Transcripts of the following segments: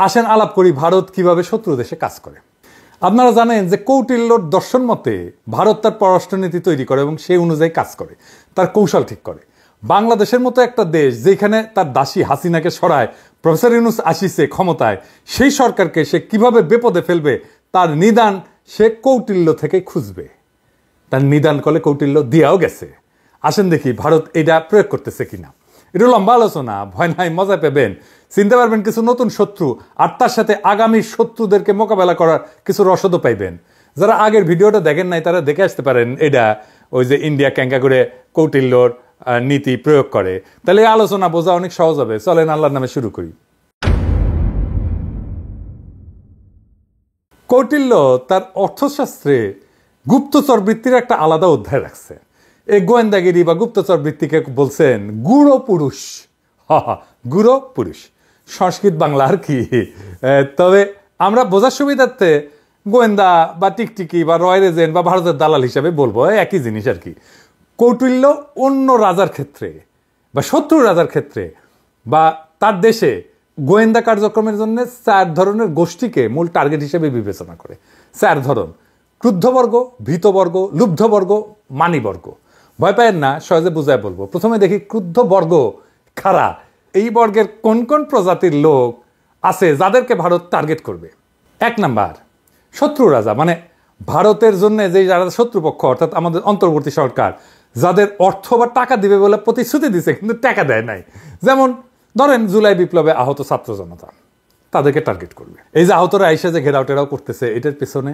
আসেন আলাপ করি ভারত কিভাবে শত্রু দেশে কাজ করে। আপনারা জানেন যে কৌটিল্যর দর্শন মতে ভারত তার পররাষ্ট্রনীতি তৈরি করে এবং সেই অনুযায়ী কাজ করে, তার কৌশল ঠিক করে। বাংলাদেশের মতো একটা দেশ যেখানে তার দাসী হাসিনাকে সরায় প্রফেসর ইউনূস আসিছে ক্ষমতায়, সেই সরকারকে সে কিভাবে বিপদে ফেলবে তার নিদান সে কৌটিল্য থেকে খুঁজবে। তার নিদান কলে কৌটিল্য দিয়াও গেছে। আসেন দেখি ভারত এটা প্রয়োগ করতেছে কিনা। এটা লম্বা আলোচনা, ভয় নাই, মজা পাবেন, চিনতে পারবেন কিছু নতুন শত্রু, আর তার সাথে আগামী শত্রুদেরকে মোকাবেলা করার কিছু রসদও পাইবেন। যারা আগের ভিডিওটা দেখেন নাই তারা দেখে আসতে পারেন এটা ওই যে ইন্ডিয়া ক্যাঙ্কা করে কৌটিল্যর নীতি প্রয়োগ করে। তাহলে এই আলোচনা বোঝা অনেক সহজ হবে। চলেন আল্লাহর নামে শুরু করি। কৌটিল্য তার অর্থশাস্ত্রে গুপ্তচর বৃত্তির একটা আলাদা অধ্যায় রাখছে। এই গোয়েন্দাগিরি বা গুপ্তচর বৃত্তিকে বলছেন গুড়ো পুরুষ। গুড়ো পুরুষ সংস্কৃত বাংলা আর কি। তবে আমরা বোঝার সুবিধার্থে গোয়েন্দা বা টিকটিকি বা রয়্যাল এজেন্ট বা ভারতের দালাল হিসাবে বলবো, একই জিনিস আর কি। কৌটিল্য অন্য রাজার ক্ষেত্রে বা শত্রু রাজার ক্ষেত্রে বা তার দেশে গোয়েন্দা কার্যক্রমের জন্য 4 ধরনের গোষ্ঠীকে মূল টার্গেট হিসেবে বিবেচনা করে। 4 ধরন: ক্রুদ্ধবর্গ, ভীতবর্গ, লুব্ধবর্গ, মানিবর্গ। ভয় পায়েন না, সহজে বুঝায় বলবো। প্রথমে দেখি ক্রুদ্ধবর্গ কারা। এই বর্গের কোন কোন প্রজাতির লোক আছে যাদেরকে ভারত টার্গেট করবে। 1 নাম্বার শত্রু রাজা, মানে ভারতের জন্য যে যারা শত্রুপক্ষ, অর্থাৎ আমাদের অন্তর্বর্তী সরকার, যাদের অর্থ বা টাকা দিবে বলে প্রতিশ্রুতি দিছে কিন্তু টাকা দেয় নাই। যেমন ধরেন জুলাই বিপ্লবে আহত ছাত্র জনতা, তাদেরকে টার্গেট করবে। এই যে আহতরা আইসা যে ঘেরাও টেরাও করতেছে, এটার পেছনে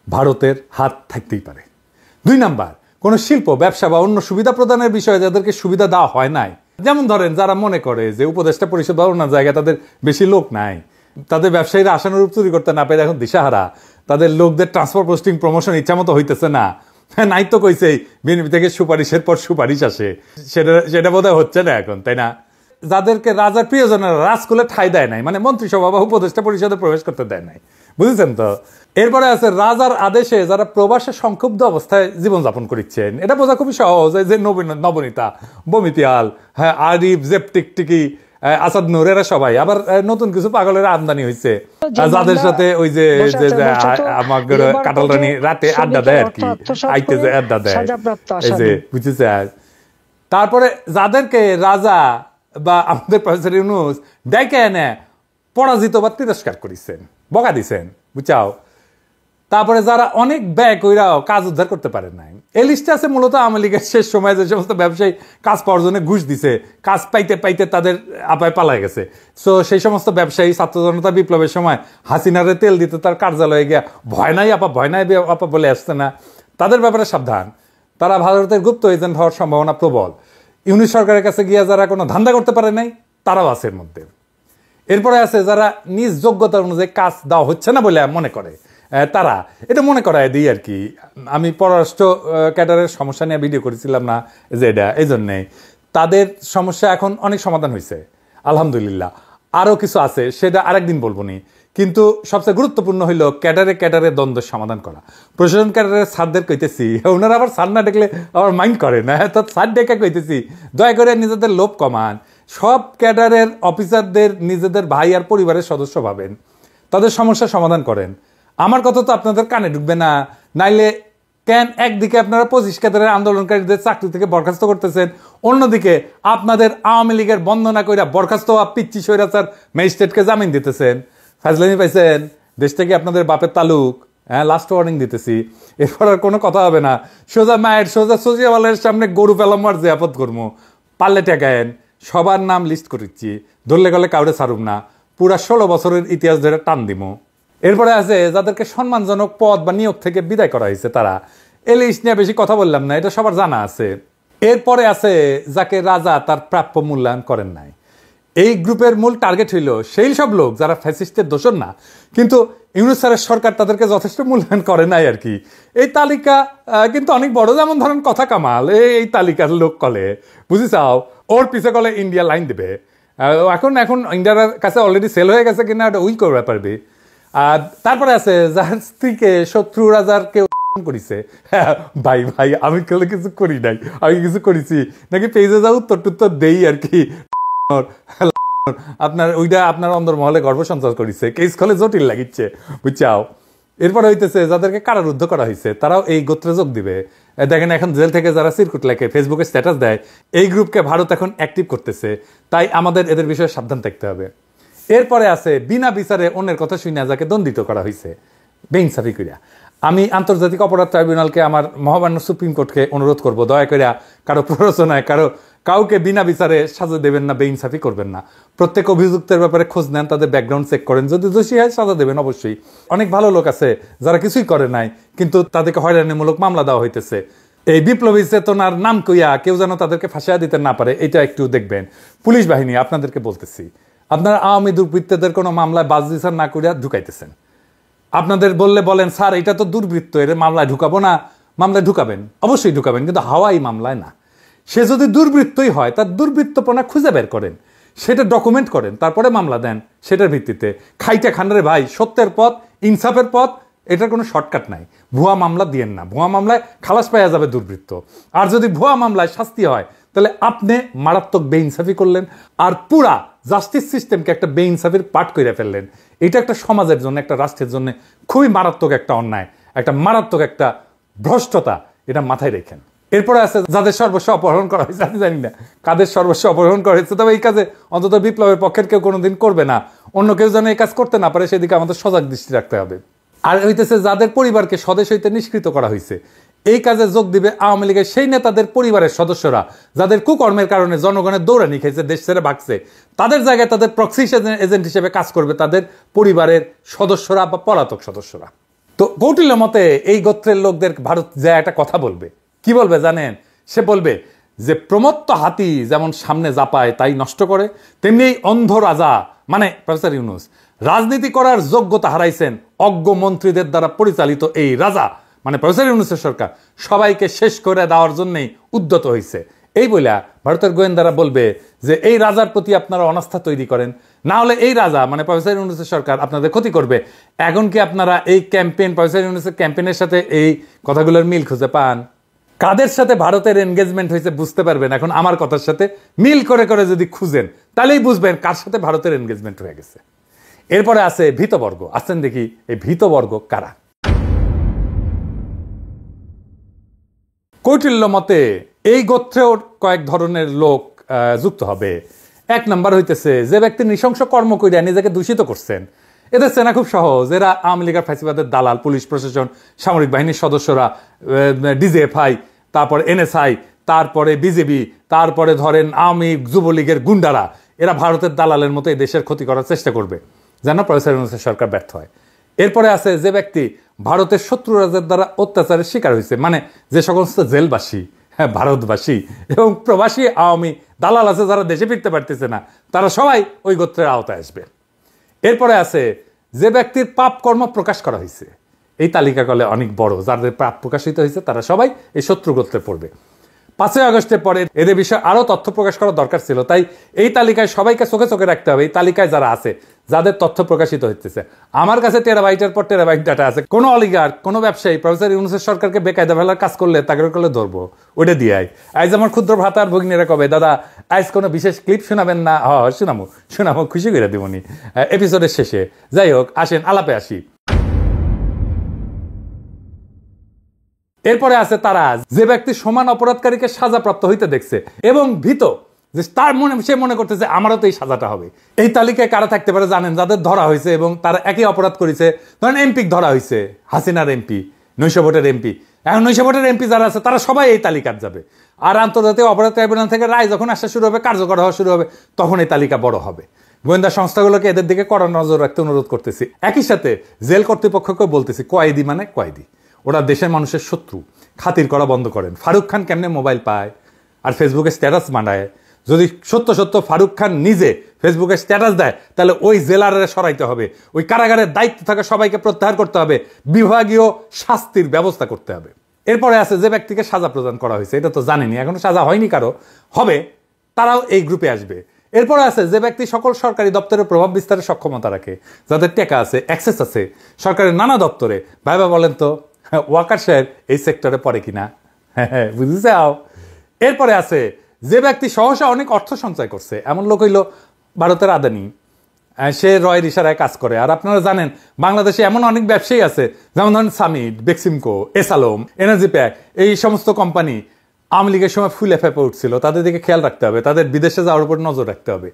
ভারতের হাত থাকতেই পারে। 2 নাম্বার কোনো শিল্প, ব্যবসা বা অন্য সুবিধা প্রদানের বিষয়ে যাদেরকে সুবিধা দেওয়া হয় নাই। যেমন ধরেন যারা মনে করে যে উপদেষ্টা পরিষদ বা অন্য জায়গায় তাদের বেশি লোক নাই, তাদের ব্যবসায়ীরা আশানুরূপ চুরি করতে না পেরে এখন দিশাহারা, তাদের লোকদের ট্রান্সফার, পোস্টিং, প্রমোশন ইচ্ছা মতো হইতেছে না। হ্যাঁ, নাই তো কইছেই বিএনপি থেকে সুপারিশের পর সুপারিশ আসে, সেটা বোধহয় হচ্ছে না এখন, তাই না? যাদেরকে রাজার প্রিয়জনেরা রাজকুলে ঠাঁই দেয় নাই, মানে মন্ত্রিসভা বা উপদেষ্টা পরিষদে প্রবেশ করতে দেয় নাই, বুঝেছেন তো? এরপরে আছে রাজার আদেশে যারা প্রবাসে সংক্ষুব্ধ অবস্থায় জীবনযাপন করছেন। এটা বোঝা খুবই সহজ। যে নবনীতা, বমিতিয়াল, হ্যাঁ, আরিফ, জেপটিকটিকি, আসাদ নূর, এরা সবাই। আবার নতুন কিছু পাগলের আমদানি হয়েছে যাদের সাথে ওই যে আমাদের কাটাল রানী রাতে আড্ডা দেয় আর কি, আইতে যে আড্ডা দেয়, এই যে বুঝেছে। তারপরে যাদেরকে রাজা বা আমাদের প্রফেসর ইউনূস ডাইকে এনে পরাজিত বা তিরস্কার করেছেন, বকা দিছেন, বুঝাও। তারপরে যারা অনেক ব্যয় কইরাও কাজ উদ্ধার করতে পারে নাই। এই লিস্টে আছে মূলত আওয়ামী লীগের শেষ সময় যে সমস্ত ব্যবসায়ী কাজ পাওয়ার জন্য ঘুষ দিছে, কাজ পাইতে পাইতে তাদের আপায় পালায় গেছে। সো সেই সমস্ত ব্যবসায়ী ছাত্র জনতা বিপ্লবের সময় হাসিনারে তেল দিতে তার কার্যালয়ে গিয়া ভয় নাই আপা, ভয় নাই আপা বলে আসছে না, তাদের ব্যাপারে সাবধান। তারা ভারতের গুপ্ত এজেন্ট হওয়ার সম্ভাবনা প্রবল। ইউনিট সরকারের কাছে গিয়া যারা কোনো ধান্দা করতে পারে নাই, তারাও আছে এর মধ্যে। এরপরে আছে যারা নিজ যোগ্যতা অনুযায়ী কাজ দেওয়া হচ্ছে না বলে মনে করে, তারা এটা মনে করায় দিই আর কি। আমি পররাষ্ট্র ক্যাডারের সমস্যা নিয়ে ভিডিও করেছিলাম না, যে এটা এই জন্যে তাদের সমস্যা এখন অনেক সমাধান হয়েছে আলহামদুলিল্লাহ। আরও কিছু আছে, সেটা আরেকদিন বলবো নি। কিন্তু সবচেয়ে গুরুত্বপূর্ণ হইলো ক্যাডারে দ্বন্দ্বের সমাধান করা। প্রশাসন ক্যাডারের স্যারদের কইতেছি, ওনারা আবার স্যার না দেখলে আবার মাইন্ড করে না, তো স্যার ডেকে কইতেছি দয়া করে নিজেদের লোভ কমান। সব ক্যাডারের অফিসারদের নিজেদের ভাই আর পরিবারের সদস্য ভাবেন, তাদের সমস্যার সমাধান করেন। আমার কথা তো আপনাদের কানে ঢুকবে না। নাইলে কেন একদিকে আপনারা 25 ক্যাডারের আন্দোলনকারীদের চাকরি থেকে বরখাস্ত করতেছেন, অন্যদিকে আপনাদের আওয়ামী লীগের বন্দনা কইরা বরখাস্ত পিচ্ছি স্বৈরাচার ম্যাজিস্ট্রেটকে জামিন দিতেছেন? ফাজলামি পাইছেন? দেশটা কি আপনাদের বাপের তালুক? হ্যাঁ, লাস্ট ওয়ার্নিং দিতেছি, এরপর আর কোনো কথা হবে না। সোজা মায়ের সোজা সচিবালয়ের সামনে গরু পেলামার যে আপদ করবো, পারলে টেকায়েন। সবার নাম লিস্ট করেছি, ধরলে গেলে কাউরে ছাড়ুম না, পুরা 16 বছরের ইতিহাস ধরে টান দিমো। এরপরে আছে যাদেরকে সম্মানজনক পদ বা নিয়োগ থেকে বিদায় করা হয়েছে, তারা। এই লিস্ট নিয়ে বেশি কথা বললাম না, এটা সবার জানা আছে। এরপরে আছে যাকে রাজা তার প্রাপ্য মূল্যায়ন করেন নাই। এই গ্রুপের মূল টার্গেট হইল সেই সব লোক যারা ফ্যাসিস্টের দোষর না, কিন্তু ইউনূস স্যারের সরকার তাদেরকে যথেষ্ট মূল্যায়ন করে নাই আর কি। এই তালিকা কিন্তু অনেক বড়। যেমন ধরেন কথা কামাল, এই তালিকার লোক কলে বুঝিছাও, ওর পিছে কলে ইন্ডিয়া লাইন দেবে। এখন ইন্ডিয়ার কাছে অলরেডি সেল হয়ে গেছে কিনা ওটা উই করবে পারবে। আর তারপরে আছে যার স্ত্রীকে শত্রু রাজার কেউ করিছে। ভাই ভাই আমি কেউ কিছু করি নাই, আমি কিছু করেছি নাকি পেজে যা উত্তর টুত্তর দেই আর কি। আপনার ওইটা আপনার অন্দরমহলে গর্ব সঞ্চার করেছে, কেস খলে জটিল লাগিচ্ছে, বুঝছাও। এরপর হইতেছে যাদেরকে কারারুদ্ধ করা হয়েছে তারাও এই গোত্রে যোগ দিবে। দেখেন এখন জেল থেকে যারা সিরকুট লেখে, ফেসবুকে স্ট্যাটাস দেয়, এই গ্রুপকে ভারত এখন অ্যাক্টিভ করতেছে। তাই আমাদের এদের বিষয়ে সাবধান থাকতে হবে। এরপরে আছে বিনা বিচারে অন্যের কথা শুনে যাকে দণ্ডিত করা হয়েছে বেইনসাফি করিয়া। আমি আন্তর্জাতিক অপরাধ ট্রাইব্যুনালকে, আমার মহামান্য সুপ্রিম কোর্টকে অনুরোধ করব, দয়া করে কারো প্ররোচনায় কাউকে বিনা বিচারে সাজা দেবেন না, বেইনসাফি করবেন না। প্রত্যেক অভিযুক্তের ব্যাপারে খোঁজ নেন, তাদের ব্যাকগ্রাউন্ড চেক করেন, যদি দোষী হয় সাজা দেবেন অবশ্যই। অনেক ভালো লোক আছে যারা কিছুই করে নাই কিন্তু তাদেরকে হয়রানিমূলক মামলা দেওয়া হইতেছে। এই বিপ্লবী চেতনার নাম কইয়া কেউ যেন তাদেরকে ফাঁসিয়া দিতে না পারে, এটা একটু দেখবেন। পুলিশ বাহিনী আপনাদেরকে বলতেছি, আপনারা আওয়ামী দুর্বৃত্তদের কোনো মামলায় বাজ বিচার না করিয়া ঢুকাইতেছেন। আপনাদের বললে বলেন স্যার এটা তো দুর্বৃত্ত, এর মামলায় ঢুকাবো না। মামলায় ঢুকাবেন, অবশ্যই ঢুকাবেন, কিন্তু হাওয়াই মামলায় না। সে যদি দুর্বৃত্তই হয় তার দুর্বৃত্তপনা খুঁজে বের করেন, সেটা ডকুমেন্ট করেন, তারপরে মামলা দেন সেটার ভিত্তিতে। খাইটা খান্ডারে ভাই, সত্যের পথ, ইনসাফের পথ, এটার কোনো শর্টকাট নাই। ভুয়া মামলা দিয়েন না, ভুয়া মামলায় খালাস পাওয়া যাবে দুর্বৃত্ত। আর যদি ভুয়া মামলায় শাস্তি হয় তাহলে আপনি মারাত্মক বেইনসাফি করলেন, আর পুরা জাস্টিস সিস্টেমকে একটা বেইনসাফির পাঠ করে ফেললেন। এটা একটা সমাজের জন্য, একটা রাষ্ট্রের জন্য খুবই মারাত্মক একটা অন্যায়, একটা মারাত্মক একটা ভ্রষ্টতা, এটা মাথায় রেখেন। এরপরে আছে যাদের সর্বস্ব অপহরণ করা হয়েছে, আমি জানি না কাদের সর্বস্ব অপহরণ করা হয়েছে, তবে এই কাজে অন্তত বিপ্লবের পক্ষের কেউ কোনোদিন করবে না, অন্য কেউ যেন এই কাজ করতে না পারে সেদিকে আমাদের সজাগ দৃষ্টি রাখতে হবে। আর হইতেছে যাদের পরিবারকে স্বদেশ হইতে নিষ্কৃত করা হয়েছে, এই কাজে যোগ দিবে আওয়ামী লীগের সেই নেতাদের পরিবারের সদস্যরা যাদের কুকর্মের কারণে জনগণের দৌড়ানি খেয়েছে, দেশ ছেড়ে ভাগছে। তাদের জায়গায় তাদের প্রক্সি এজেন্ট হিসেবে কাজ করবে তাদের পরিবারের সদস্যরা বা পলাতক সদস্যরা। তো কৌটিল্য মতে এই গোত্রের লোকদের ভারত যে একটা কথা বলবে, কি বলবে জানেন? সে বলবে যে প্রমত্ত হাতি যেমন সামনে জাপায় তাই নষ্ট করে, তেমনি এই অন্ধ রাজা মানে প্রফেসর ইউনূস রাজনীতি করার যোগ্যতা হারাইছেন। অজ্ঞ মন্ত্রীদের দ্বারা পরিচালিত এই রাজা মানে প্রফেসর ইউনূসের সরকার সবাইকে শেষ করে দেওয়ার জন্যই উদ্যত হয়েছে। এই বইলা ভারতের গোয়েন্দারা বলবে যে এই রাজার প্রতি আপনারা অনাস্থা তৈরি করেন, না হলে এই রাজা মানে প্রফেসর ইউনূসের সরকার আপনাদের ক্ষতি করবে। এখন কি আপনারা এই ক্যাম্পেইন, প্রফেসর ইউনূসের ক্যাম্পেইনের সাথে এই কথাগুলোর মিল খুঁজে পান? কাদের সাথে ভারতের এনগেজমেন্ট হয়েছে বুঝতে পারবেন এখন আমার কথার সাথে মিল করে করে যদি খুঁজেন, তাহলেই বুঝবেন কার সাথে ভারতের এনগেজমেন্ট হয়ে গেছে। এরপরে আছে ভীতবর্গ। আসছেন দেখি এই ভীতবর্গ কারা। কৌটিল্য মতে এই গোত্রেও কয়েক ধরনের লোক যুক্ত হবে। এক নাম্বার হইতেছে যে ব্যক্তি নৃশংস কর্ম করিয়া নিজেকে দূষিত করছেন। এদের চেনা খুব সহজ, এরা আওয়ামী লীগের ফ্যাসিবাদের দালাল, পুলিশ প্রশাসন, সামরিক বাহিনীর সদস্যরা, ডিজিএফআই, তারপরে এনএসআই, তারপরে বিজেপি, তারপরে ধরেন আওয়ামী যুবলীগের গুন্ডারা। এরা ভারতের দালালের মতো এই দেশের ক্ষতি করার চেষ্টা করবে যেন প্রফেসর ইউনূসের সরকার ব্যর্থ হয়। এরপরে আছে যে ব্যক্তি ভারতের শত্রু রাজার দ্বারা অত্যাচারের শিকার হয়েছে, মানে যে সমস্ত জেলবাসী, হ্যাঁ ভারতবাসী এবং প্রবাসী আওয়ামী দালাল আছে যারা দেশে ফিরতে পারতেছে না, তারা সবাই ওই গোত্রের আওতায় আসবে। এরপরে আছে যে ব্যক্তির পাপ কর্ম প্রকাশ করা হয়েছে। এই তালিকা করলে অনেক বড়, যাদের পাপ প্রকাশিত হয়েছে তারা সবাই এই শত্রু গোত্রে পড়বে। 5ই আগস্টের পরে এদের বিষয়ে আরো তথ্য প্রকাশ করা দরকার ছিল, তাই এই তালিকায় সবাইকে চোখে চোখে রাখতে হবে। এই তালিকায় যারা আছে, যাদের তথ্য প্রকাশিত হচ্ছে, আমার কাছে টেরাবাইটের পর টেরাবাইট ডাটা আছে। কোনো অলিগার, কোনো ব্যবসায়ী প্রফেসর ইউনূসের সরকারকে বেকায়দা ফেলার কাজ করলে তাকে করলে ধরবো, ওইটা দিয়ে আজ আমার ক্ষুদ্র ভ্রাতার ভগ্নীরা কবে দাদা আজ কোনো বিশেষ ক্লিপ শোনাবেন না? শোনামো খুশি করে দিবনি এপিসোডের শেষে। যাই হোক, আসেন আলাপে আসি। এরপরে আছে তারা যে ব্যক্তি সমান অপরাধকারীকে সাজাপ্রাপ্ত হইতে দেখছে এবং ভীত যে তার মনে সে মনে করতেছে আমারও তো এই সাজাটা হবে। এই তালিকায় কারা থাকতে পারে জানেন? যাদের ধরা হয়েছে এবং তারা একই অপরাধ করেছে। ধরেন এমপি ধরা হয়েছে, হাসিনার এমপি, 900 ভোটের এমপি। এখন 900 ভোটের এমপি যারা আছে তারা সবাই এই তালিকার যাবে। আর আন্তর্জাতিক অপরাধ ট্রাইব্যুনাল থেকে রায় যখন আসা শুরু হবে, কার্যকর হওয়া শুরু হবে, তখন এই তালিকা বড় হবে। গোয়েন্দা সংস্থাগুলোকে এদের দিকে কড়া নজর রাখতে অনুরোধ করতেছি। একই সাথে জেল কর্তৃপক্ষকেও বলতেছি কয়েদি মানে কয়েদি, ওরা দেশের মানুষের শত্রু, খাতির করা বন্ধ করেন। ফারুক খান কেমনে মোবাইল পায় আর ফেসবুকে স্ট্যাটাস মানায়? যদি সত্য ফারুক খান নিজে ফেসবুকে স্ট্যাটাস দেয় তাহলে ওই জেলারে সরাইতে হবে, ওই কারাগারের দায়িত্ব থাকা সবাইকে প্রত্যাহার করতে হবে, বিভাগীয় শাস্তির ব্যবস্থা করতে হবে। এরপরে আছে যে ব্যক্তিকে সাজা প্রদান করা হয়েছে, এটা তো জানেনি, এখনো সাজা হয়নি কারো, হবে, তারাও এই গ্রুপে আসবে। এরপরে আছে যে ব্যক্তি সকল সরকারি দপ্তরে প্রভাব বিস্তারের সক্ষমতা রাখে, যাদের টেকা আছে, অ্যাক্সেস আছে সরকারের নানা দপ্তরে। ভাইবা বলেন তো ওয়াকার সাহেব এই সেক্টরে পড়ে কিনা? হ্যাঁ, বুঝেছে। এরপরে আছে যে ব্যক্তি সহসা অনেক অর্থ সঞ্চয় করছে। এমন লোক হইল ভারতের আদানি, সে রয়ের ইশারায় কাজ করে। আর আপনারা জানেন বাংলাদেশে এমন অনেক ব্যবসায়ী আছে, যেমন ধরেন সামিট, বেক্সিমকো, এসালোম, এনার্জি প্যাক, এই সমস্ত কোম্পানি আওয়ামী লীগের সময় ফুলে ফেপে উঠছিল। তাদের দিকে খেয়াল রাখতে হবে, তাদের বিদেশে যাওয়ার উপর নজর রাখতে হবে।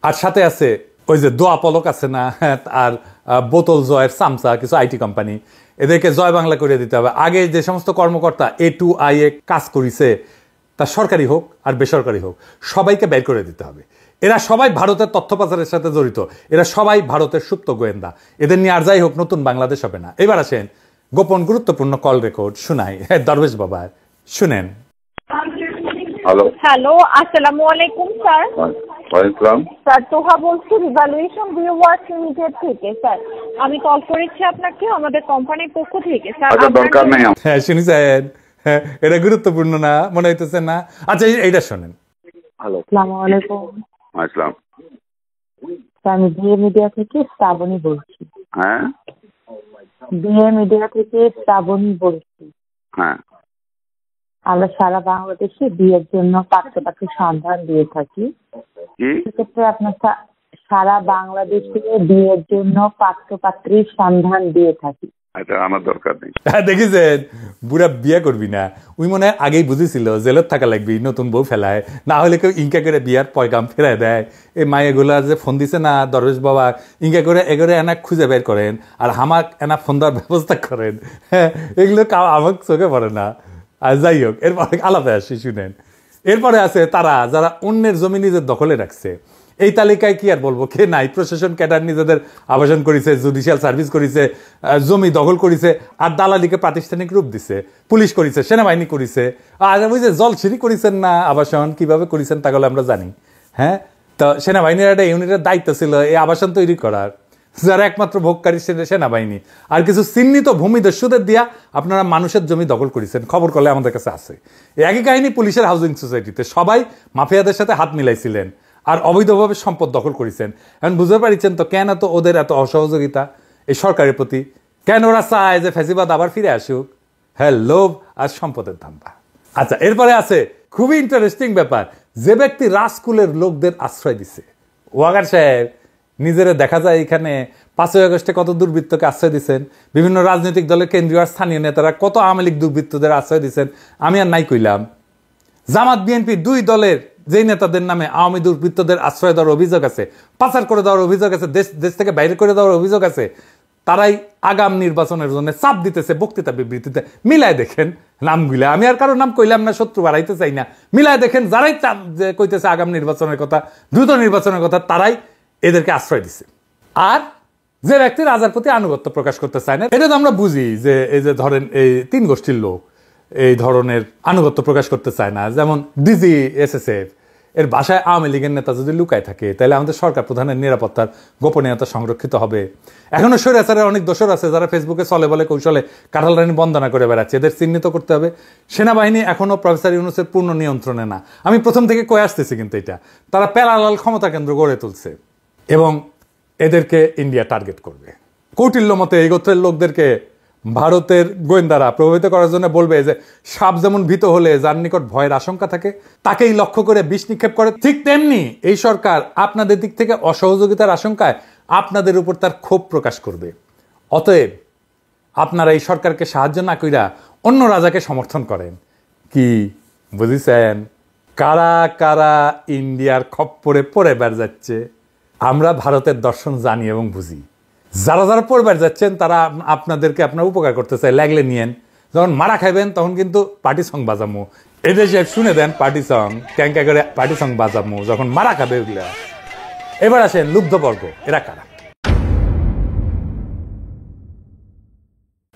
আর সাথে আছে ওই যে দোয়া পলক আছে না, আর বোতল জয়ের সামসা, কিছু আইটি কোম্পানি, এদেরকে জয় বাংলা করে দিতে হবে। আগে যে সমস্ত কর্মকর্তা A2I কাজ করেছে, তা সরকারি হোক আর বেসরকারি হোক, সবাইকে বের করে দিতে হবে। এরা সবাই ভারতের তথ্য পাচারের সাথে জড়িত, এরা সবাই ভারতের সুপ্ত গোয়েন্দা। এদের নিয়ে আর যাই হোক নতুন বাংলাদেশ হবে না। এবার আসেন গোপন গুরুত্বপূর্ণ কল রেকর্ড শোনাই দরবেশ বাবা, শুনেন। হ্যালো হ্যালো, আসসালামু আলাইকুম স্যার। ওয়ালাইকুম। স্যার তোহা বলছি রিভ্যালুয়েশন ভিউয়ার্স লিমিটেড থেকে। স্যার আমি কল করেছি আপনাকে আমাদের কোম্পানির পক্ষ থেকে। স্যার আচ্ছা, দরকার নেই। হ্যাঁ শুনেছেন, এটা গুরুত্বপূর্ণ না মনে হইতেছে না? আচ্ছা এইটা শোনেন। হ্যালো, আসসালামু আলাইকুম। আসসালাম। স্যার আমি বিএ মিডিয়া থেকে শ্রাবণী বলছি। হ্যাঁ বিএ মিডিয়া থেকে শ্রাবণী বলছি। হ্যাঁ, আমরা সারা বাংলাদেশে বিয়ের জন্য পাত্রপাত্রীর সন্ধান দিয়ে থাকি। কি সেক্ষেত্রে আপনার সারা বাংলাদেশে বিয়ের জন্য পাত্রপাত্রীর সন্ধান দিয়ে থাকি। এটা আমার দরকার নেই। দেখেছেন, বুড়া বিয়ে করবি না, ওই মনে হয় আগেই বুঝেছিল জেলত থাকা লাগবি, নতুন বউ ফেলায়, না হলে কেউ ইনকা করে বিয়ার পয়গাম ফেরায় দেয়। এই মায়েগুলা যে ফোন দিছে না দরবেশ বাবা, ইনকা করে এগোরে এনা খুঁজে বের করেন আর হামাক এনা ফোন দেওয়ার ব্যবস্থা করেন। হ্যাঁ, এগুলো আমার চোখে পড়ে না। আর যাই হোক, এরপরে আলাদা আসি, শুনেন। এরপরে আছে তারা যারা অন্যের জমি নিজের দখলে রাখছে। এই তালিকায় কি আর বলবো, কে নাই? প্রশাসন ক্যাডার নিজেদের আবাসন করেছে, জুডিশিয়াল সার্ভিস করেছে, জমি দখল করেছে, আর দালালিকে প্রাতিষ্ঠানিক রূপ দিছে, পুলিশ করেছে, সেনাবাহিনী করেছে, আর ওই যে জলসিঁড়ি করেছেন না আবাসন, কিভাবে করেছেন তাগুলো আমরা জানি। হ্যাঁ, তো সেনাবাহিনীর একটা ইউনিটের দায়িত্ব ছিল এই আবাসন তৈরি করার, যারা একমাত্র ভোগকারী সেনাবাহিনী। আর কিছু চিহ্নিত ভূমিদস্যুদের দিয়া আপনারা মানুষের জমি দখল করেছেন, খবর করলে আমাদের কাছে আছে। এই একই কাহিনী পুলিশের হাউজিং সোসাইটিতে, সবাই মাফিয়াদের সাথে হাত মিলাইছিলেন আর অবৈধভাবে সম্পদ দখল করেছেন। এখন বুঝতে পারছেন তো কেন তো ওদের এত অসহযোগিতা এই সরকারের প্রতি, কেন ওরা চায় যে ফ্যাসিবাদ আবার ফিরে আসুক। হ্যাঁ, লোভ আর সম্পদের ধান্দা। আচ্ছা, এরপরে আছে খুবই ইন্টারেস্টিং ব্যাপার, যে ব্যক্তি রাজকুলের লোকদের আশ্রয় দিছে। ওয়াগার সাহেব নিজেরা দেখা যায় এখানে 5ই আগস্টে কত দুর্বৃত্তকে আশ্রয় দিচ্ছেন, বিভিন্ন রাজনৈতিক দলের কেন্দ্রীয় আর স্থানীয় নেতারা কত আওয়ামী লীগ দুর্বৃত্তদের আশ্রয় দিচ্ছেন। আমি আর নাই কইলাম, জামাত বিএনপি দুই দলের যেই নেতাদের নামে আওয়ামী দুর্বৃত্তদের আশ্রয় দেওয়ার অভিযোগ আছে, পাচার করে দেওয়ার অভিযোগ আছে, দেশ থেকে বাইরে করে দেওয়ার অভিযোগ আছে, তারাই আগাম নির্বাচনের জন্য চাপ দিতেছে বক্তৃতা বিবৃতিতে। মিলায় দেখেন নামগুলা, আমি আর কারো নাম কইলাম না, শত্রু বাড়াইতে চাই না। মিলায় দেখেন যারাই কইতেছে আগাম নির্বাচনের কথা, দ্রুত নির্বাচনের কথা, তারাই এদেরকে আশ্রয় দিছে। আর যে ব্যক্তি রাজার প্রতি আনুগত্য প্রকাশ করতে চায় না, এটা তো আমরা বুঝি যে এই যে ধরেন এই 3 গোষ্ঠীর লোক এই ধরনের আনুগত্য প্রকাশ করতে চায় না। যেমন ডিজি SSF এর বাসায় আওয়ামী লীগের নেতা যদি লুকায় থাকে, তাহলে আমাদের সরকার প্রধানের নিরাপত্তার গোপনীয়তা সংরক্ষিত হবে। এখনো স্বৈরাচারের অনেক দোসর আছে যারা ফেসবুকে চলে বলে কৌশলে কাঁঠাল রানী বন্দনা করে বেড়াচ্ছে, এদের চিহ্নিত করতে হবে। সেনাবাহিনী এখনো প্রফেসর ইউনূসের পূর্ণ নিয়ন্ত্রণে না, আমি প্রথম থেকে কয়ে আসতেছি, কিন্তু এটা তারা প্যারালাল ক্ষমতা কেন্দ্র গড়ে তুলছে এবং এদেরকে ইন্ডিয়া টার্গেট করবে। কৌটিল্য মতে এই গোত্রের লোকদেরকে ভারতের গোয়েন্দারা প্রভাবিত করার জন্য বলবে যে সাপ যেমন ভীত হলে যার নিকট ভয়ের আশঙ্কা থাকে তাকেই লক্ষ্য করে বিষ নিক্ষেপ করে, ঠিক তেমনি এই সরকার আপনাদের দিক থেকে অসহযোগিতার আশঙ্কায় আপনাদের উপর তার ক্ষোভ প্রকাশ করবে। অতএব আপনারা এই সরকারকে সাহায্য না কইরা অন্য রাজাকে সমর্থন করেন। কি বুঝিছেন? কারা কারা ইন্ডিয়ার খপ্পরে পড়ে বের যাচ্ছে আমরা ভারতের দর্শন জানি এবং বুঝি। যারা যারা পড়বার যাচ্ছেন তারা আপনাদেরকে আপনার উপকার করতে চায়, লাগলে নিয়েন। যখন মারা খাইবেন তখন কিন্তু পার্টি সং বাজামু, এটা যে শুনে দেন পার্টি সং, ক্যাঙ্কা করে পার্টি সং বাজামু যখন মারা খাবে ওগুলা। এবার আসেন লুব্ধবর্গ, এরা কারা?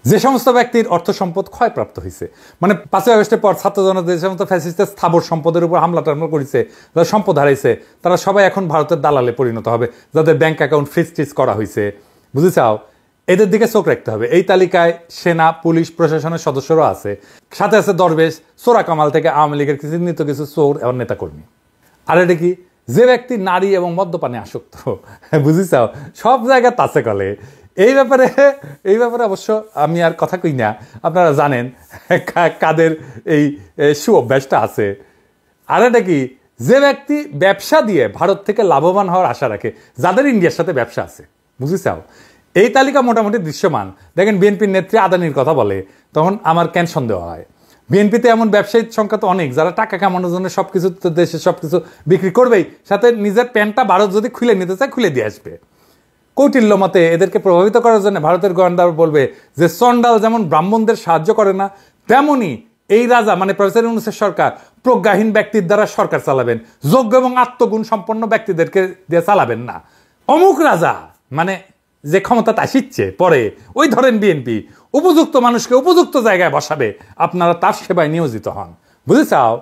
যে সমস্ত ব্যক্তির অর্থ সম্পদ ক্ষয়প্রাপ্ত হয়েছে, মানে 5ই আগস্টের পর ছাত্র জনতা যে সমস্ত ফ্যাসিস্টের স্থাবর সম্পদের উপর হামলা টামলা করেছে, যারা সম্পদ হারাইছে, তারা সবাই এখন ভারতের দালালে পরিণত হবে, যাদের ব্যাংক অ্যাকাউন্ট ফ্রিজ করা হয়েছে। বুঝেছাও? এদের দিকে চোখ রাখতে হবে। এই তালিকায় সেনা, পুলিশ, প্রশাসনের সদস্যরা আছে, সাথে আছে দরবেশ, সোরা কামাল থেকে আওয়ামী লীগের চিহ্নিত কিছু চোর এবং নেতাকর্মী। আর এটা কি? যে ব্যক্তি নারী এবং মদ্যপানে আসক্ত। বুঝেছাও? সব জায়গায় তাছে কলে। এই ব্যাপারে অবশ্য আমি আর কথা কই না, আপনারা জানেন কাদের এই সুঅভ্যাসটা আছে। আর এটা কি? যে ব্যক্তি ব্যবসা দিয়ে ভারত থেকে লাভবান হওয়ার আশা রাখে, যাদের ইন্ডিয়ার সাথে ব্যবসা আছে, বুঝেছাও, এই তালিকা মোটামুটি দৃশ্যমান। দেখেন বিএনপির নেত্রী আদানির কথা বলে, তখন আমার কেন সন্দেহ হয়। বিএনপিতে এমন ব্যবসায়ীর সংখ্যা তো অনেক, যারা টাকা কামানোর জন্য সবকিছু দেশে সবকিছু বিক্রি করবেই, সাথে নিজের প্যান্টটা ভারত যদি খুলে নিতে চায় খুলে দিয়ে আসবে। কৌটিল্য মতে এদেরকে প্রভাবিত করার জন্য ভারতের গোয়েন্দা বলবে যে চন্ডাল যেমন ব্রাহ্মণদের সাহায্য করে না, তেমনি এই রাজা মানে প্রফেসর ইউনূসের সরকার প্রজ্ঞাহীন ব্যক্তির দ্বারা সরকার চালাবেন, যোগ্য এবং আত্মগুণ সম্পন্ন ব্যক্তিদেরকে দিয়ে চালাবেন না। অমুক রাজা মানে যে ক্ষমতাটা আসিচ্ছে পরে, ওই ধরেন বিএনপি উপযুক্ত মানুষকে উপযুক্ত জায়গায় বসাবে, আপনারা তার সেবায় নিয়োজিত হন। বুঝেছাও?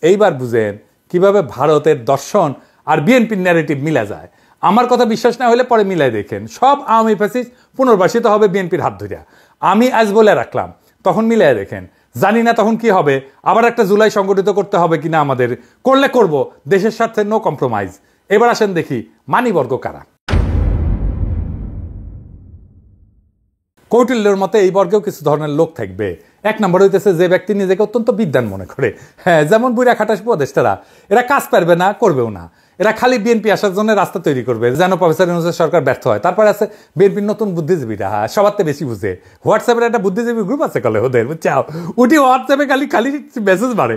এইবার বুঝেন কিভাবে ভারতের দর্শন আর বিএনপির ন্যারেটিভ মিলা যায়। আমার কথা বিশ্বাস না হলে পরে মিলাই দেখেন, সব আওয়ামী ফ্যাসিস্ট পুনর্বাসিত হবে বিএনপির হাত ধরিয়া। আমি আজ বলে রাখলাম, তখন মিলাই দেখেন। জানি না তখন কি হবে, আবার একটা জুলাই সংগঠিত করতে হবে কিনা আমাদের, করলে করব, দেশের স্বার্থে নো কম্প্রোমাইজ। এবার আসেন দেখি মানিবর্গ কারা। কৌটিল্যের মতে এই বর্গেও কিছু ধরনের লোক থাকবে। এক নম্বর হইতেছে যে ব্যক্তি নিজেকে অত্যন্ত বিদ্বান মনে করে, হ্যাঁ, যেমন বুড়া খাটাস উপদেষ্টারা, এরা কাজ পারবে না, করবেও না, এরা খালি বিএনপি আসার জন্য রাস্তা তৈরি করবে যেন প্রফেসর ইউনূসের সরকার ব্যর্থ হয়। তারপরে আছে বিএনপির নতুন বুদ্ধিজীবীরা, সবার থেকে বেশি বুঝে। হোয়াটসঅ্যাপের একটা বুদ্ধিজীবী গ্রুপ আছে কলে ওদের, বুঝছাও, উঠি হোয়াটসঅ্যাপে খালি খালি মেসেজ মারে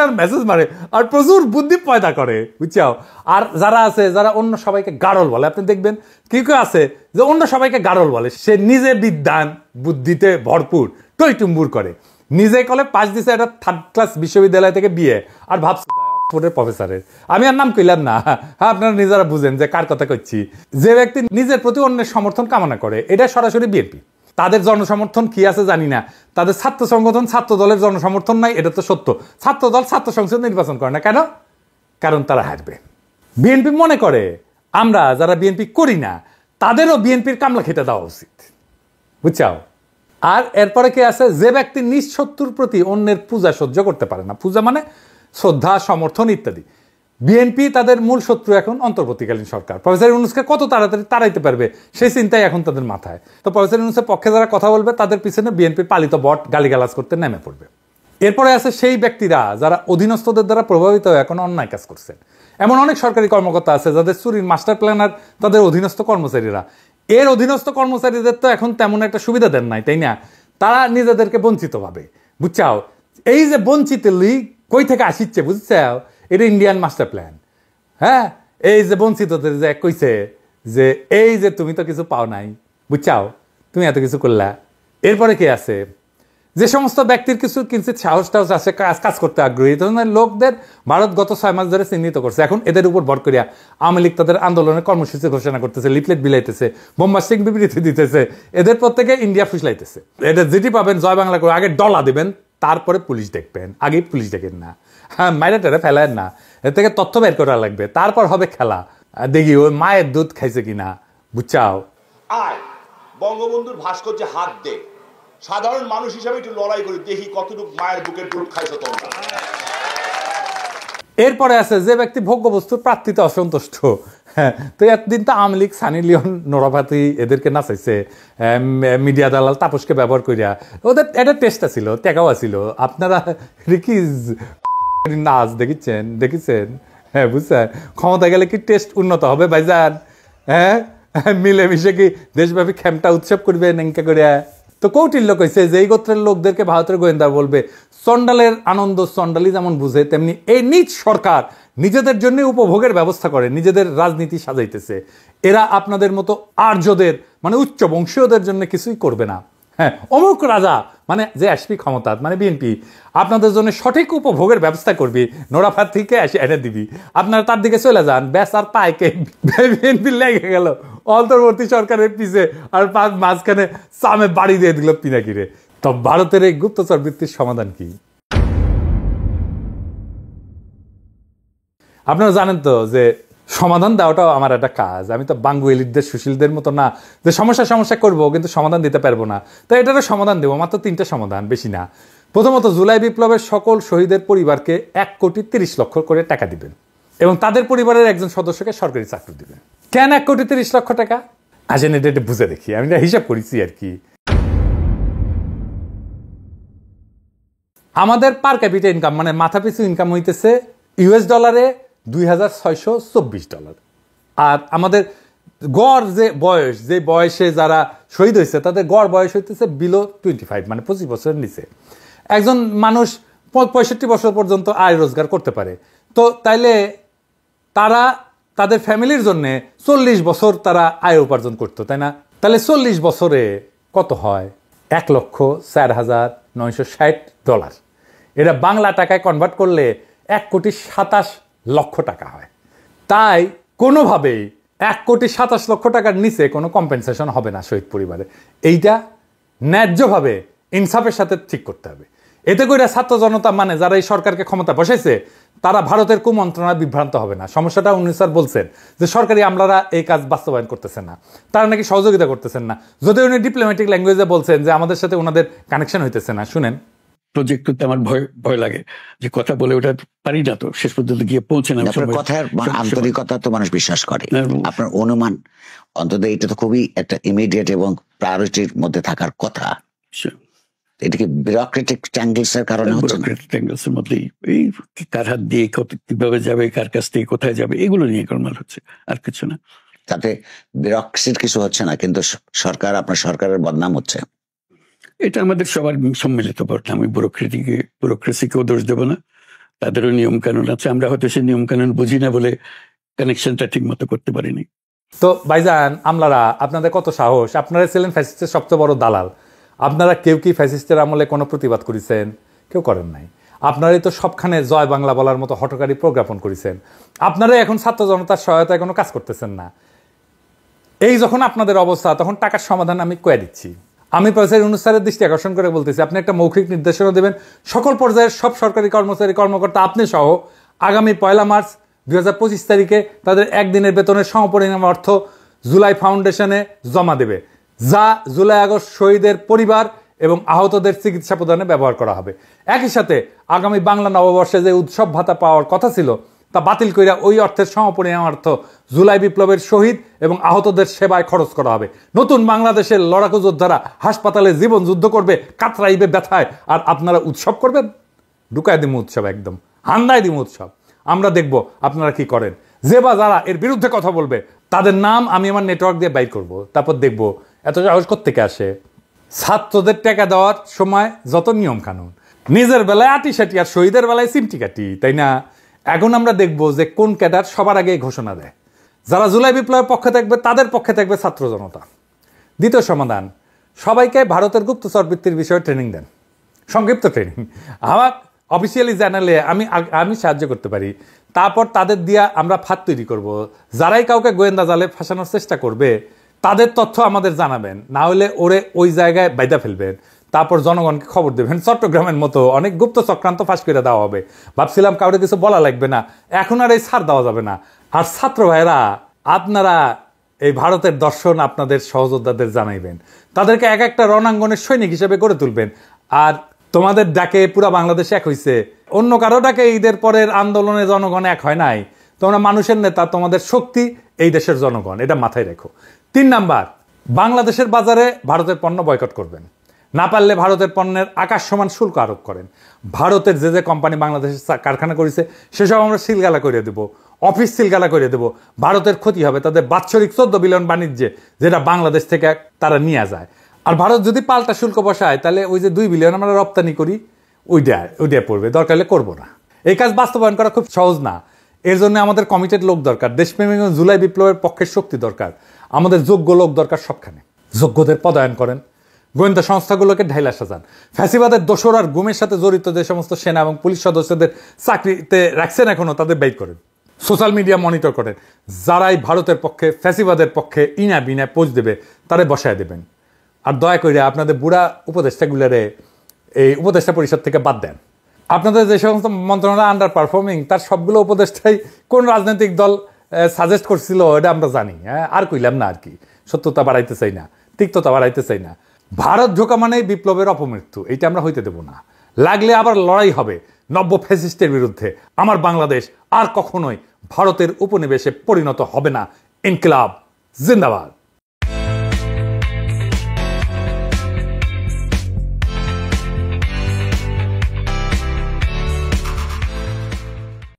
আর মেসেজ মারে আর প্রচুর বুদ্ধি পয়দা করে, বুঝছাও। আর যারা আছে, যারা অন্য সবাইকে গাড়ল বলে, আপনি দেখবেন কি কেউ আছে যে অন্য সবাইকে গাড়ল বলে, সে নিজে বিদ্বান বুদ্ধিতে ভরপুর, টইটুম্বুর করে, নিজে কলে পাস দিছে একটা 3rd ক্লাস বিশ্ববিদ্যালয় থেকে বিয়ে, আর ভাবছে প্রফেসরের। আমি আর নাম কইলাম না, আপনারা নিজেরা বুঝেন যে কার কথা কইছি। যে ব্যক্তি নিজের প্রতি অন্যের সমর্থন কামনা করে, এটা সরাসরি বিএনপি। তাদের জনসমর্থন কি আছে জানি না, তাদের ছাত্র সংগঠন ছাত্র দলের জনসমর্থন নাই, এটা তো সত্য। ছাত্র দল ছাত্র সংসদ নির্বাচন করে না কেন? কারণ তারা হারবে। বিএনপি মনে করে আমরা যারা বিএনপি করি না তাদেরও বিএনপির কামলা খেতে দেওয়া উচিত, বুঝছাও। আর এরপরে কি আছে, যে ব্যক্তি নিজ শত্রুর প্রতি অন্যের পূজা সহ্য করতে পারে না, পূজা মানে শ্রদ্ধা, সমর্থন ইত্যাদি। বিএনপি তাদের মূল শত্রু এখন অন্তর্বর্তীকালীন সরকার। প্রফেসর ইউনূসকে কত তাড়াতাড়ি তাড়াইতে পারবে সেই চিন্তাই এখন তাদের মাথায়। তো প্রফেসর ইউনূসের পক্ষে যারা কথা বলবে তাদের পিছনে বিএনপির পালিত বট গালিগালাজ করতে নেমে পড়বে। এরপরে আছে সেই ব্যক্তিরা যারা অধীনস্থদের দ্বারা প্রভাবিত হয়ে এখন অন্যায় কাজ করছেন। এমন অনেক সরকারি কর্মকর্তা আছে যাদের চুরির মাস্টার প্ল্যানার তাদের অধীনস্থ কর্মচারীরা। এর অধীনস্থ কর্মচারীদের তো এখন তেমন একটা সুবিধা দেন নাই, তাই না? তারা নিজেদেরকে বঞ্চিত ভাবে, বুঝছাও। এই যে বঞ্চিত লিগ কই থেকে আসিচ্ছে, বুঝছাও, এটা ইন্ডিয়ান মাস্টার প্ল্যান। হ্যাঁ, এই যে বঞ্চিতদের যে কইছে যে এই যে তুমি তো কিছু পাও নাই, বুঝছাও, তুমি এত কিছু করলা। এরপরে কি আছে, যে সমস্ত ব্যক্তির কিছু কিঞ্চিত সাহস টাহস আছে, কাজ করতে আগ্রহী ধরনের লোকদের ভারত গত 6 মাস ধরে চিহ্নিত করছে। এখন এদের উপর ভর করিয়া আওয়ামী লীগ তাদের আন্দোলনের কর্মসূচি ঘোষণা করতেছে, লিফলেট বিলাইতেছে, বোমবাস্টিং বিবৃতি দিতেছে, এদের প্রত্যেকে ইন্ডিয়া ফুসলাইতেছে। এদের যেটি পাবেন জয় বাংলা করে আগে ডলা দেবেন, তারপরে পুলিশ দেখবেন, আগে পুলিশ দেখেন না, হ্যাঁ, মাইরা টেরে ফেলেন না, এর থেকে তথ্য বের করা লাগবে, তারপর হবে খেলা। দেখি ওই মায়ের দুধ খাইছে কিনা, বুঝছাও। আয় বঙ্গবন্ধুর ভাস্কর্যে হাত দে, সাধারণ মানুষ হিসাবে একটু লড়াই করি, দেখি কতটুকু মায়ের বুকের দুধ খাইছো তোমরা। এরপরে আছে যে ব্যক্তি ভোগ্য বস্তুর প্রাপ্তিতে অসন্তুষ্ট। হ্যাঁ, তো এতদিন তো আওয়ামী লীগ, সানি লিওন, নোরাভাতি এদেরকে নাচাইছে, মিডিয়া দালাল তাপসকে ব্যবহার করিয়া, ওদের একটা টেস্টটা ছিল, টেকাও ছিল। আপনারা রিকিজ নাচ দেখেছেন, হ্যাঁ, বুঝছেন, ক্ষমতা গেলে কি টেস্ট উন্নত হবে ভাইজান? হ্যাঁ, মিলেমিশে কি দেশব্যাপী খেমটা উৎসব করবে নেঙ্কা করিয়া? তো কৌটিল্য কইছে যে এই গোত্রের লোকদেরকে ভারতের গোয়েন্দা বলবে চন্ডালের আনন্দ চন্ডালি যেমন বুঝে, তেমনি এই নিজ সরকার নিজেদের জন্য উপভোগের ব্যবস্থা করে, নিজেদের রাজনীতি সাজাইতেছে। এরা আপনাদের মতো আর্যদের মানে উচ্চ বংশীয়দের জন্য কিছুই করবে না। হ্যাঁ, অমুক রাজা মানে যে আসবি ক্ষমতা মানে বিএনপি আপনাদের জন্য সঠিক উপভোগের ব্যবস্থা করবি, নোরাফাত থেকে এসে এনে দিবি, আপনারা তার দিকে চলে যান, ব্যাস আর পাইকে বিএনপি লেগে গেল অন্তর্বর্তী সরকারের পিছে, আর মাঝখানে সামে বাড়ি দিয়ে দিল পিনাকিরে। তো ভারতের এই গুপ্তচর বৃত্তির সমাধান কি? আপনারা জানেন তো যে সমাধান দেওয়াটাও আমার একটা কাজ। আমি তো বাঙ্গু এলিটদের সুশীলদের মতো না যে সমস্যা করবো কিন্তু সমাধান দিতে পারবো না। তো এটারও সমাধান দেবো, মাত্র 3টা সমাধান, বেশি না। প্রথমত, জুলাই বিপ্লবের সকল শহীদের পরিবারকে 1,30,00,000 করে টাকা দিবেন এবং তাদের পরিবারের একজন সদস্যকে সরকারি চাকরি দিবেন। কেন 1,30,00,000 টাকা? আসেন এটা বুঝে দেখি, আমি এটা হিসাব করেছি আর কি। আমাদের পার ক্যাপিটা ইনকাম মানে মাথা পিছু ইনকাম হইতেছে ইউএস ডলারে $2,624। আর আমাদের গড় যে বয়সে যারা শহীদ হয়েছে তাদের গড় বয়স হইতেছে বিলো 25, মানে 25 বছরের নিচে। একজন মানুষ 65 বছর পর্যন্ত আয় রোজগার করতে পারে। তো তাইলে তারা তাদের ফ্যামিলির জন্য 40 বছর তারা আয় উপার্জন করতো, তাই না? তাহলে 40 বছরে কত হয়? $1,04,960। এটা বাংলা টাকায় কনভার্ট করলে 1,27,00,000 টাকা হয়। তাই কোনোভাবেই 1,27,00,000 টাকার নিচে কোনো কম্পেনসেশন হবে না শহীদ পরিবারে। এইটা ন্যায্যভাবে ইনসাফের সাথে ঠিক করতে হবে। এতে করে ছাত্র জনতা মানে যারা এই সরকারকে ক্ষমতা বসাইছে তারা ভারতের কুমন্ত্রণায় বিভ্রান্ত হবে না। সমস্যাটা উনি স্যার বলছেন যে সরকারি আমলারা এই কাজ বাস্তবায়ন করতেছেন না, তারা নাকি সহযোগিতা করতেছেন না, যদিও উনি ডিপ্লোম্যাটিক ল্যাঙ্গুয়েজে বলছেন যে আমাদের সাথে ওনাদের কানেকশন হইতেছে না। শুনেন, প্রজেক্ট করতে আমার ভয় লাগে যে কথা বলে ওটা পারি না, তো শেষ পর্যন্ত গিয়ে পৌঁছে না। কথার আন্তরিকতা তো মানুষ বিশ্বাস করে, আপনার অনুমান অন্তত এটা তো খুবই একটা ইমিডিয়েট এবং প্রায়োরিটির মধ্যে থাকার কথা। এটা কি বিউরোক্রেটিক ট্যাঙ্গলস এর কারণে হচ্ছে? বিউরোক্রেটিক ট্যাঙ্গলস এর মধ্যে এই কার হাত দিয়ে কিভাবে যাবে, কার কাছ থেকে কোথায় যাবে, এগুলো নিয়ে গোলমাল হচ্ছে, আর কিছু না। তাতে বিউরোক্রেসির কিছু হচ্ছে না, কিন্তু সরকার, আপনার সরকারের বদনাম হচ্ছে। এটা আমাদের সবার সম্মিলিত বদনাম। আমি ব্যুরোক্রেসিকেও দোষ দেবো না, তাদেরও নিয়ম কানুন আছে। আমরা হয়তো সেই নিয়ম কানুন বুঝি না বলে কানেকশনটা ঠিক মতো করতে পারিনি। তো ভাইজান, আমলারা আপনাদের কত সাহস! আপনারা ছিলেন ফ্যাসিস্টের সবচেয়ে বড় দালাল। আপনারা কেউ কি ফ্যাসিস্টের আমলে কোনো প্রতিবাদ করেছেন? কেউ করেন নাই। আপনারাই তো সবখানে জয় বাংলা বলার মতো হঠকারী প্রজ্ঞাপন করেছেন। আপনারাই এখন ছাত্র জনতার সহায়তায় কোনো কাজ করতেছেন না। এই যখন আপনাদের অবস্থা, তখন টাকার সমাধান আমি কয়ে দিচ্ছি। আমি প্রফেসর ইউনূস স্যারের দৃষ্টি আকর্ষণ করে বলতেছি, আপনি একটা মৌখিক নির্দেশনা দেবেন সকল পর্যায়ের সব সরকারি কর্মচারী কর্মকর্তা, আপনি সহ, আগামী 1 মার্চ 2025 তারিখে তাদের একদিনের বেতনের সমপরিমাণ অর্থ জুলাই ফাউন্ডেশনে জমা দেবে, যা জুলাই আগস্ট শহীদের পরিবার এবং আহতদের চিকিৎসা প্রদানে ব্যবহার করা হবে। একই সাথে আগামী বাংলা নববর্ষে যে উৎসব ভাতা পাওয়ার কথা ছিল তা বাতিল কইরা ওই অর্থের সমপরিমাণ অর্থ জুলাই বিপ্লবের শহীদ এবং আহতদের সেবায় খরচ করা হবে। নতুন বাংলাদেশের লড়াকু যোদ্ধারা হাসপাতালে জীবন যুদ্ধ করবে, কাতরাইবে ব্যথায়, আর আপনারা উৎসব করবেন? ঢুকায় দিমু উৎসব, একদম হান্দায় দিমু উৎসব। আমরা দেখব আপনারা কি করেন। যে বা যারা এর বিরুদ্ধে কথা বলবে তাদের নাম আমি আমার নেটওয়ার্ক দিয়ে বাইর করব, তারপর দেখব এত সাহস কোত্থেকে আসে। ছাত্রদের টাকা দেওয়ার সময় যত নিয়ম কানুন, নিজের বেলায় আটি সাটি আর শহীদের বেলায় সিমটি কাটি, তাই না? এখন আমরা দেখব যে কোন ক্যাডার সবার আগে ঘোষণা দেয়। যারা জুলাই বিপ্লবের পক্ষে থাকবে তাদের পক্ষে থাকবে ছাত্র জনতা। দ্বিতীয় সমাধান, সবাইকে ভারতের গুপ্তচর বৃত্তির বিষয়ে ট্রেনিং দেন, সংক্ষিপ্ত ট্রেনিং। আমার অফিসিয়ালি জানালে আমি সাহায্য করতে পারি। তারপর তাদের দিয়া আমরা ফাঁদ তৈরি করব। যারাই কাউকে গোয়েন্দা জালে ফাঁসানোর চেষ্টা করবে তাদের তথ্য আমাদের জানাবেন, না হলে ওরে ওই জায়গায় বাইদা ফেলবেন। তারপর জনগণকে খবর দেবেন। চট্টগ্রামের মতো অনেক গুপ্ত চক্রান্ত ফাঁস করে দেওয়া হবে। ভাবছিলাম কাউকে কিছু বলা লাগবে না, এখন আর এই ছাড় দেওয়া যাবে না। আর ছাত্র ভাইরা, আপনারা এই ভারতের দর্শন আপনাদের সহযোদ্ধাদের জানাইবেন, তাদেরকে এক একটা রণাঙ্গনের সৈনিক হিসেবে গড়ে তুলবেন। আর তোমাদের ডাকে পুরা বাংলাদেশ এক হয়েছে, অন্য কারো ডাকে ঈদের পরের আন্দোলনে জনগণ এক হয় নাই। তোমরা মানুষের নেতা, তোমাদের শক্তি এই দেশের জনগণ, এটা মাথায় রেখো। 3 নাম্বার, বাংলাদেশের বাজারে ভারতের পণ্য বয়কট করবেন। না পারলে ভারতের পণ্যের আকাশ সমান শুল্ক আরোপ করেন। ভারতের যে যে কোম্পানি বাংলাদেশের কারখানা করেছে সেসব আমরা সিলগালা করে দেবো, অফিস সিলগালা করে দেবো। ভারতের ক্ষতি হবে তাদের বাৎসরিক 14 বিলিয়ন বাণিজ্যে, যেটা বাংলাদেশ থেকে তারা নিয়ে যায়। আর ভারত যদি পাল্টা শুল্ক বসায় তাহলে ওই যে 2 বিলিয়ন আমরা রপ্তানি করি ওইটা পড়বে, দরকার হলে করবো না। এই কাজ বাস্তবায়ন করা খুব সহজ না। এর জন্য আমাদের কমিটেড লোক দরকার, দেশপ্রেমিক জুলাই বিপ্লবের পক্ষের শক্তি দরকার, আমাদের যোগ্য লোক দরকার সবখানে। যোগ্যদের পদায়ন করেন, গোয়েন্দা সংস্থাগুলোকে ঢাইলা সাজান। ফ্যাসিবাদের দোসর আর গুমের সাথে জড়িত যে সমস্ত সেনা এবং পুলিশ সদস্যদের চাকরিতে রাখছেন এখনো, তাদের বের করেন। সোশ্যাল মিডিয়া মনিটর করেন। যারাই ভারতের পক্ষে, ফ্যাসিবাদের পক্ষে ইনা বিনা পোজ দেবে তাদের বসায় দেবেন। আর দয়া করে আপনাদের বুড়া উপদেষ্টাগুলোরে এই উপদেষ্টা পরিষদ থেকে বাদ দেন। আপনাদের যে সমস্ত মন্ত্রণালয় আন্ডার পারফর্মিং, তার সবগুলো উপদেষ্টাই কোন রাজনৈতিক দল সাজেস্ট করছিল এটা আমরা জানি। হ্যাঁ, আর কইলাম না, আর কি, সত্যতা বাড়াইতে চাই না, তিক্ততা বাড়াইতে চাই না। ভারত ঢোকা মানেই বিপ্লবের অপমৃত্যু, এইটা আমরা হইতে দেব না। লাগলে আবার লড়াই হবে নব্য ফ্যাসিস্টের বিরুদ্ধে। আমার বাংলাদেশ আর কখনোই ভারতের উপনিবেশে পরিণত হবে না। ইনকিলাব জিন্দাবাদ।